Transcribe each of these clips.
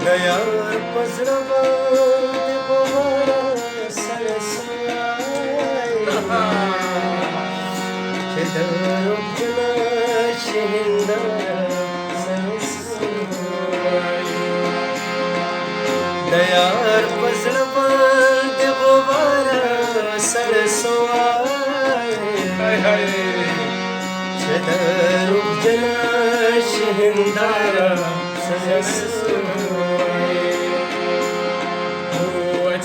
د یار په زړه باندې بواره سړی سوی چې د روح جناش هنداره سړی سوی د یار په زړه باندې بواره سړی سوی چې د روح جناش هنداره سړی سوی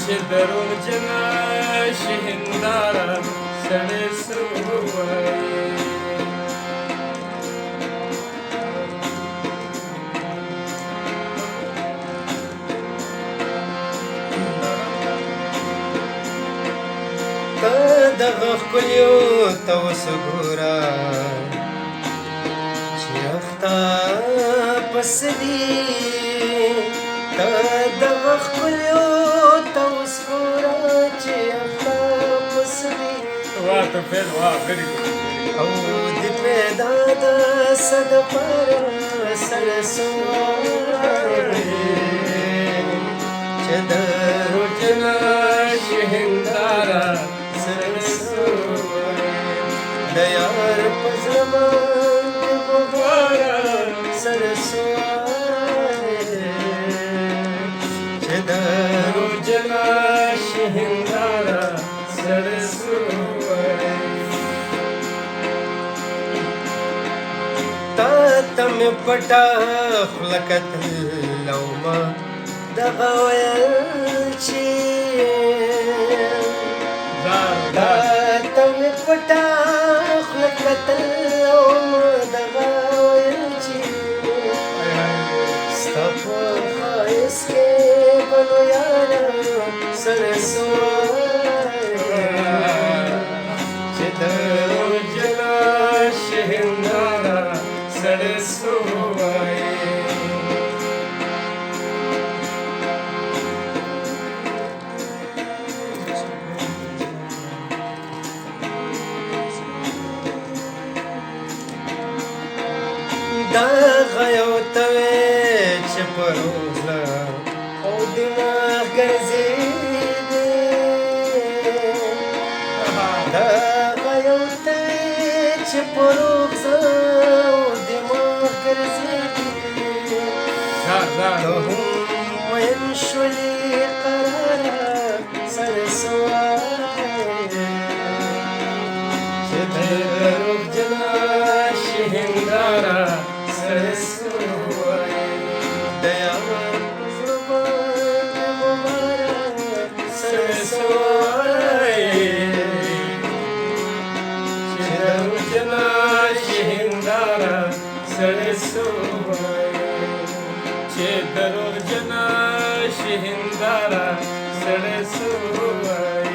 چې د روح جناش هنداره سړی سوی ته دغه ښکلیو ته اوس ګوره چې پسې دي ته دغه ښکلیو ته اوس ګوره چې پسې دي او د پیدا د څه دپاره سړی سوی چې د روح جناش هنداره سړی سوی د یار په زړه باندې بواره سړی سوی چې د روح جناش هنداره سړی سوی تا ته مې پټه خوله کتل او ما دغه ویل چې تا ته مې پټه خوله کتل او ما دغه ویل چې ستا په ښایست کې به نو یاره سړی سوی چې د روح جناش هنداره سړی سوی دغه یو ته وې چې په روح زړه او دماغ ګرځېدې دغه یو ته وې چې په روح زړه او دماغ ګرځېدې ته هم مین شولې قراره سړی سوی چې د روح جناش هنداره سړی سوی د یار په زړه باندې بواره سړی سوی چې د روح جناش هنداره سړی سوی چې د روح جناش هنداره سړی سوی